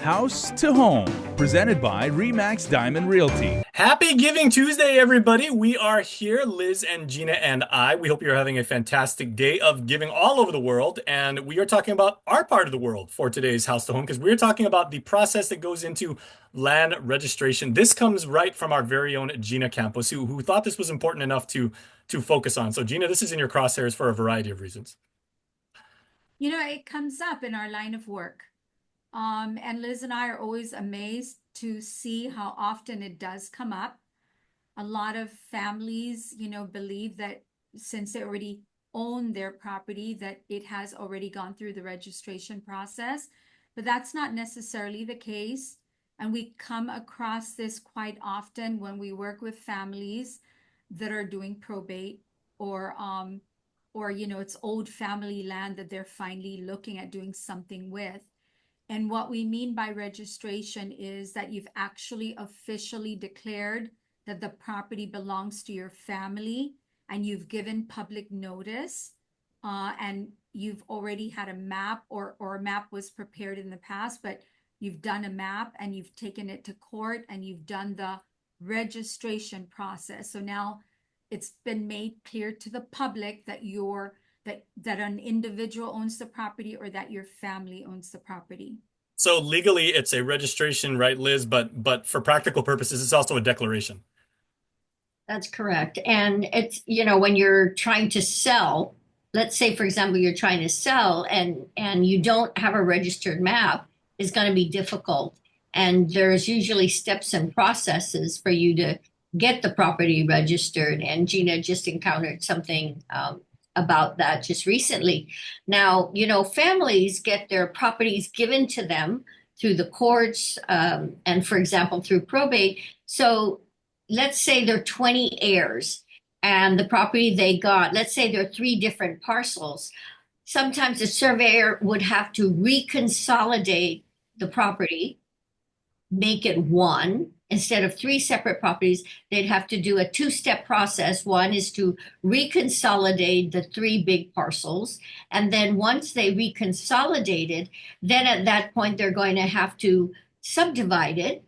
House to Home, presented by Remax Diamond Realty. Happy Giving Tuesday, everybody. We are here, Liz and Gina and I. We hope you're having a fantastic day of giving all over the world. And we are talking about our part of the world for today's House to Home because we're talking about the process that goes into land registration. This comes right from our very own Gina Campos, who thought this was important enough to focus on. So, Gina, this is in your crosshairs for a variety of reasons. You know, it comes up in our line of work. And Liz and I are always amazed to see how often it does come up. A lot of families, believe that since they already own their property, that it has already gone through the registration process, but that's not necessarily the case. And we come across this quite often when we work with families that are doing probate or it's old family land that they're finally looking at doing something with. And what we mean by registration is that you've actually officially declared that the property belongs to your family and you've given public notice, and you've already had a map or a map was prepared in the past, but you've done a map and you've taken it to court and you've done the registration process. So now it's been made clear to the public that that an individual owns the property or that your family owns the property. So legally, it's a registration, right, Liz? But for practical purposes, it's also a declaration. That's correct. And it's, when you're trying to sell, let's say, for example, you're trying to sell and you don't have a registered map, it's going to be difficult. And there's usually steps and processes for you to get the property registered. And Gina just encountered something about that just recently. Now, families get their properties given to them through the courts, and for example, through probate. So let's say there are 20 heirs and the property they got, let's say there are 3 different parcels. Sometimes the surveyor would have to reconsolidate the property, make it one. Instead of 3 separate properties, they'd have to do a 2-step process. One is to reconsolidate the 3 big parcels. And then once they reconsolidated, then at that point, they're going to have to subdivide it.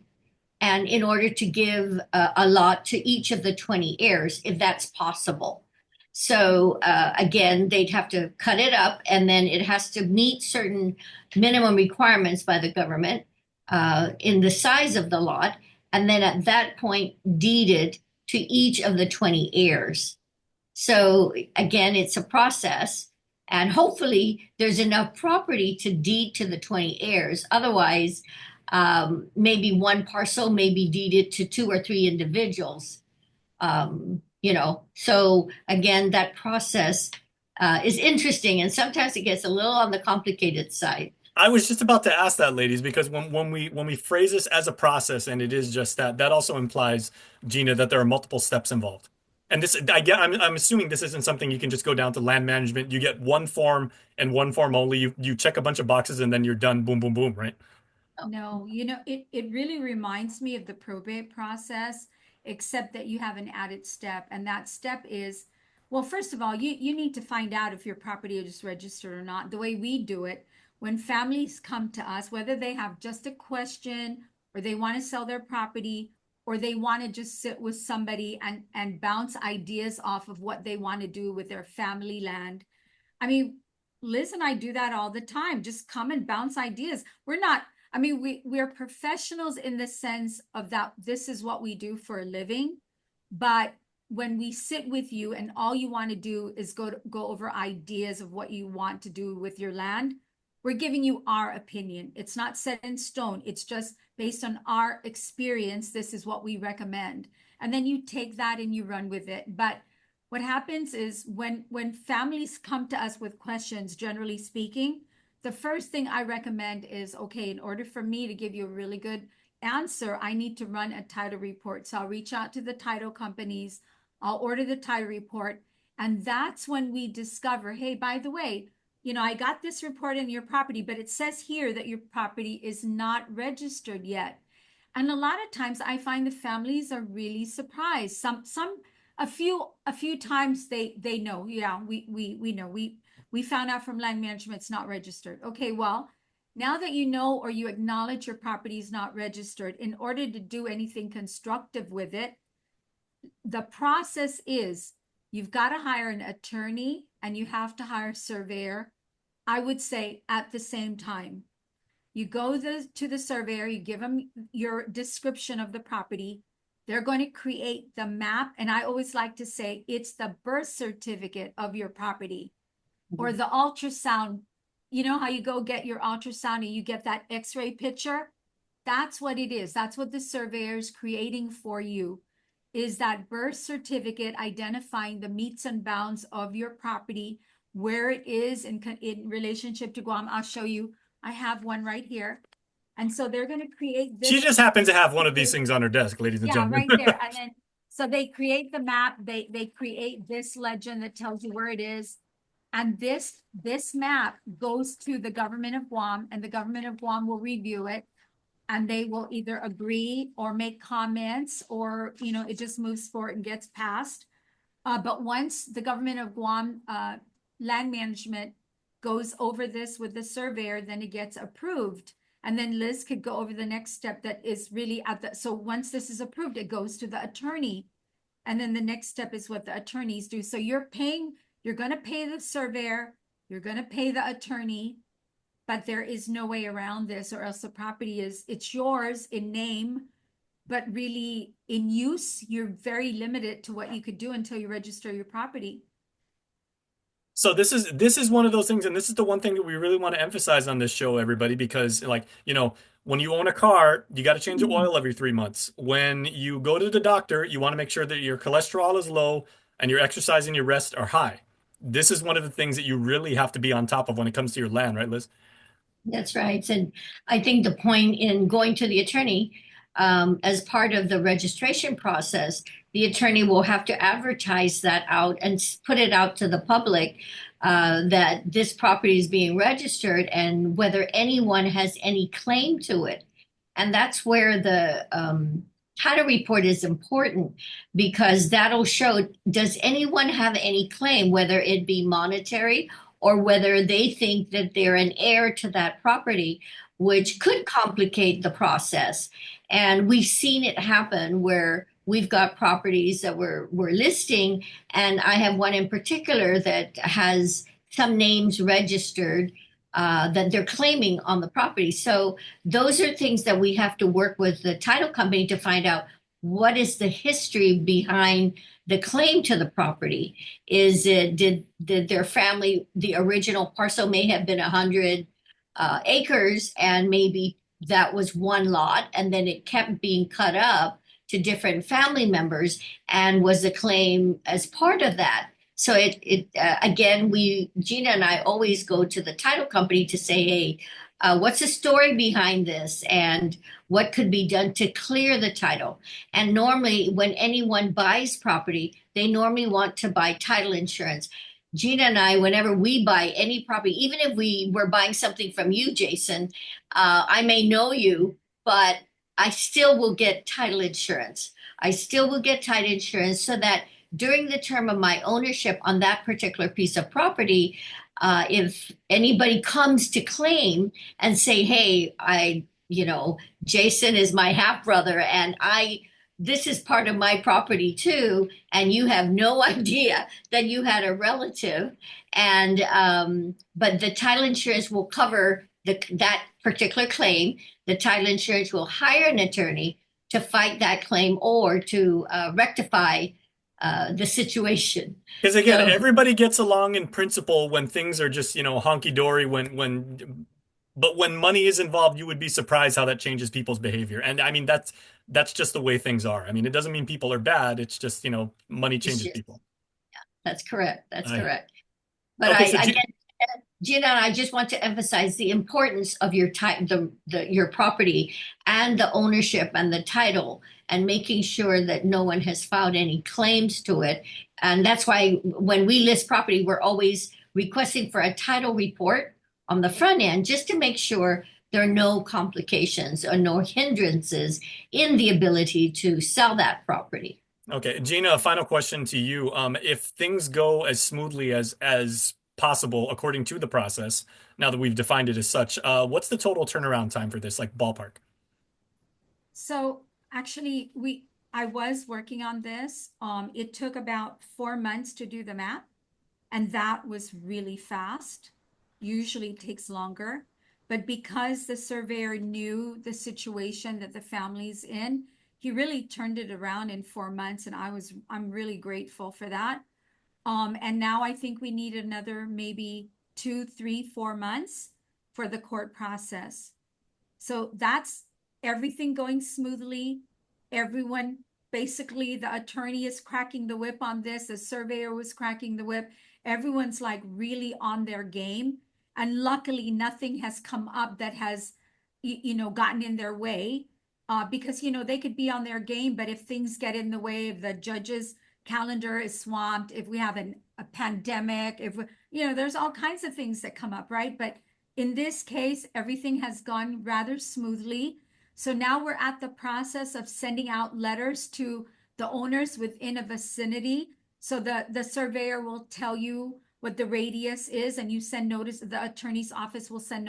And in order to give a lot to each of the 20 heirs, if that's possible. So again, they'd have to cut it up and then it has to meet certain minimum requirements by the government in the size of the lot. And then at that point, deeded to each of the 20 heirs. So again, it's a process. And hopefully there's enough property to deed to the 20 heirs. Otherwise, maybe one parcel may be deeded to 2 or 3 individuals. So again, that process is interesting. And sometimes it gets a little on the complicated side. I was just about to ask that, ladies, because when we phrase this as a process, and it is just that, that also implies, Gina, that there are multiple steps involved. And this, I'm assuming this isn't something you can just go down to land management. You get one form and one form only. You check a bunch of boxes and then you're done. Boom, boom, boom, right? No, it really reminds me of the probate process, except that you have an added step. And that step is, well, first of all, you need to find out if your property is registered or not. The way we do it, when families come to us, whether they have just a question or they want to sell their property or they want to just sit with somebody and bounce ideas off of what they want to do with their family land. I mean, Liz and I do that all the time. Just come and bounce ideas. We're professionals in the sense of that this is what we do for a living. But when we sit with you and all you want to do is go over ideas of what you want to do with your land, we're giving you our opinion. It's not set in stone. It's just based on our experience. This is what we recommend. And then you take that and you run with it. But what happens is when families come to us with questions, generally speaking, the first thing I recommend is, okay, in order for me to give you a really good answer, I need to run a title report. So I'll reach out to the title companies. I'll order the title report. And that's when we discover, hey, by the way, I got this report in your property, but it says here that your property is not registered yet. And a lot of times I find the families are really surprised. A few times they know, yeah, we know, we found out from land management it's not registered. Okay, well, now that you know or you acknowledge your property is not registered, in order to do anything constructive with it, the process is you've got to hire an attorney and you have to hire a surveyor, I would say at the same time. You go to the surveyor, you give them your description of the property. They're going to create the map. And I always like to say it's the birth certificate of your property or the ultrasound. You know how you go get your ultrasound and you get that x-ray picture? That's what it is. That's what the surveyor is creating for you, is that birth certificate identifying the metes and bounds of your property, where it is in relationship to Guam. I'll show you. I have one right here. And so they're going to create this. She just happens to have one of these things on her desk, ladies and Yeah, gentlemen. right there. And then, so they create the map. They create this legend that tells you where it is. And this map goes to the government of Guam, and the government of Guam will review it. And they will either agree or make comments, or, you know, it just moves forward and gets passed. But once the government of Guam land management goes over this with the surveyor, then it gets approved. And then Liz could go over the next step that is really so once this is approved, it goes to the attorney. And then the next step is what the attorneys do. So you're going to pay the surveyor, you're going to pay the attorney, but there is no way around this, or else the property it's yours in name, but really in use, you're very limited to what you could do until you register your property. So this is one of those things, and this is the one thing that we really want to emphasize on this show, everybody, because, like, you know, when you own a car, you got to change the oil every 3 months. When you go to the doctor, you want to make sure that your cholesterol is low and your exercise and your rest are high. This is one of the things that you really have to be on top of when it comes to your land, right, Liz? That's right. And I think the point in going to the attorney, as part of the registration process, the attorney will have to advertise that out and put it out to the public, that this property is being registered and whether anyone has any claim to it. And that's where the title report is important, because that'll show, does anyone have any claim, whether it be monetary or whether they think that they're an heir to that property, which could complicate the process. And we've seen it happen where we've got properties that we're listing, and I have one in particular that has some names registered that they're claiming on the property. So those are things that we have to work with the title company to find out what is the history behind the claim to the property. Is it, did their family, the original parcel may have been 100 acres, and maybe that was one lot, and then it kept being cut up to different family members, and was a claim as part of that. So again, Gina and I always go to the title company to say, hey, what's the story behind this, and what could be done to clear the title? And normally when anyone buys property, they normally want to buy title insurance. Gina and I, whenever we buy any property, even if we were buying something from you, Jason, I may know you, but I still will get title insurance. I still will get title insurance so that during the term of my ownership on that particular piece of property, if anybody comes to claim and say, hey, Jason is my half brother, and this is part of my property too, and you have no idea that you had a relative, and but the title insurance will cover that particular claim. The title insurance will hire an attorney to fight that claim or to rectify the situation. Because again, everybody gets along in principle when things are just, honky dory. But when money is involved, you would be surprised how that changes people's behavior. And I mean, that's just the way things are. I mean, it doesn't mean people are bad. It's just, money changes people. Yeah, that's correct. That's correct. But okay, Gina, I just want to emphasize the importance of your your property and the ownership and the title, and making sure that no one has filed any claims to it. And that's why when we list property, we're always requesting for a title report on the front end, just to make sure there are no complications or no hindrances in the ability to sell that property. Okay, Gina, a final question to you. If things go as smoothly as possible according to the process, now that we've defined it as such. What's the total turnaround time for this, like ballpark? So actually, I was working on this. It took about 4 months to do the map, and that was really fast. Usually it takes longer, but because the surveyor knew the situation that the family's in, he really turned it around in 4 months, and I'm really grateful for that. And now I think we need another maybe 2, 3, 4 months for the court process. So that's everything going smoothly. Everyone, basically, the attorney is cracking the whip on this. The surveyor was cracking the whip. Everyone's like really on their game. And luckily, nothing has come up that has, gotten in their way. Because, they could be on their game, but if things get in the way, if the judge's calendar is swamped, if we have a pandemic, there's all kinds of things that come up, right? But in this case, everything has gone rather smoothly. So now we're at the process of sending out letters to the owners within a vicinity. So the surveyor will tell you what the radius is, and you send notice. The attorney's office will send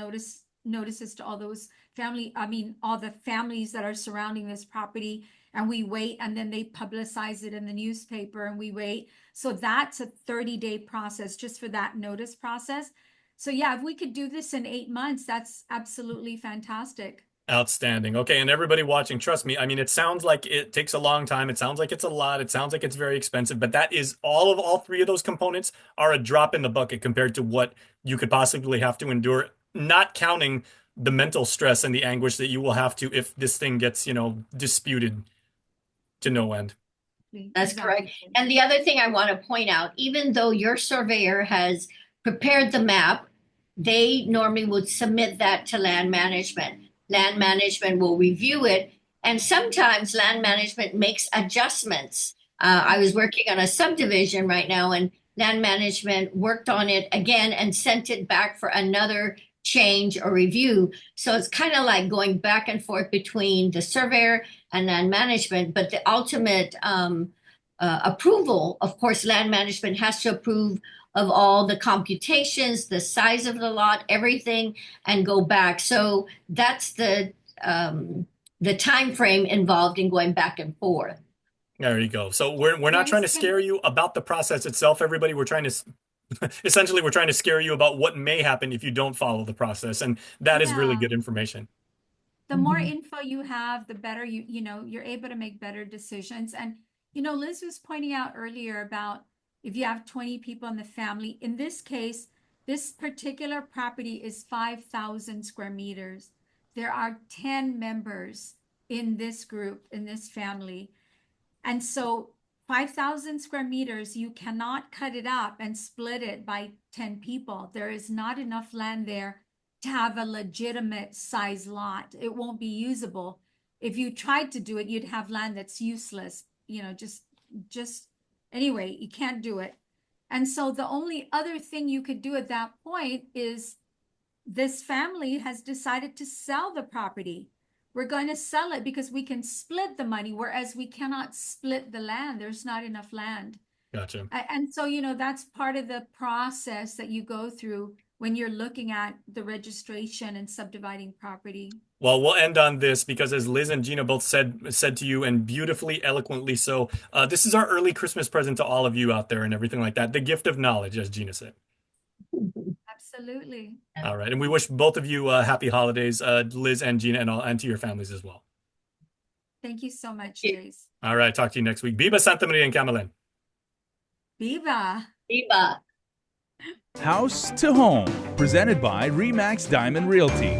notices to all the families that are surrounding this property, and we wait, and then they publicize it in the newspaper, and we wait. So that's a 30-day process just for that notice process. So yeah, if we could do this in 8 months, that's absolutely fantastic. Outstanding. Okay, and everybody watching, trust me, I mean, it sounds like it takes a long time. It sounds like it's a lot. It sounds like it's very expensive, but that is all three of those components are a drop in the bucket compared to what you could possibly have to endure, not counting the mental stress and the anguish that you will have to if this thing gets, disputed to no end. That's correct. And the other thing I want to point out, even though your surveyor has prepared the map, they normally would submit that to land management. Land management will review it, and sometimes land management makes adjustments. I was working on a subdivision right now, and land management worked on it again and sent it back for another change or review. So it's kind of like going back and forth between the surveyor and land management, but the ultimate approval, of course, land management has to approve of all the computations, the size of the lot, everything, and go back. So that's the time frame involved in going back and forth. There you go. So we're not trying to scare you about the process itself, everybody. We're trying to essentially we're trying to scare you about what may happen if you don't follow the process, and that is really good information. The more info you have, the better you're able to make better decisions. And Liz was pointing out earlier about if you have 20 people in the family. In this case, this particular property is 5,000 square meters. There are 10 members in this group, in this family. And so 5,000 square meters, you cannot cut it up and split it by 10 people. There is not enough land there to have a legitimate size lot. It won't be usable. If you tried to do it, you'd have land that's useless, just anyway, you can't do it. And so the only other thing you could do at that point is this family has decided to sell the property. We're going to sell it because we can split the money, whereas we cannot split the land. There's not enough land. Gotcha. And so, that's part of the process that you go through when you're looking at the registration and subdividing property. Well, we'll end on this because, as Liz and Gina both said to you, and beautifully, eloquently so, this is our early Christmas present to all of you out there and everything like that. The gift of knowledge, as Gina said. Absolutely. All right. And we wish both of you happy holidays, Liz and Gina, and to your families as well. Thank you so much, Liz. All right. Talk to you next week. Viva Santa Maria and Camalan. Viva. Viva. House to Home, presented by Remax Diamond Realty.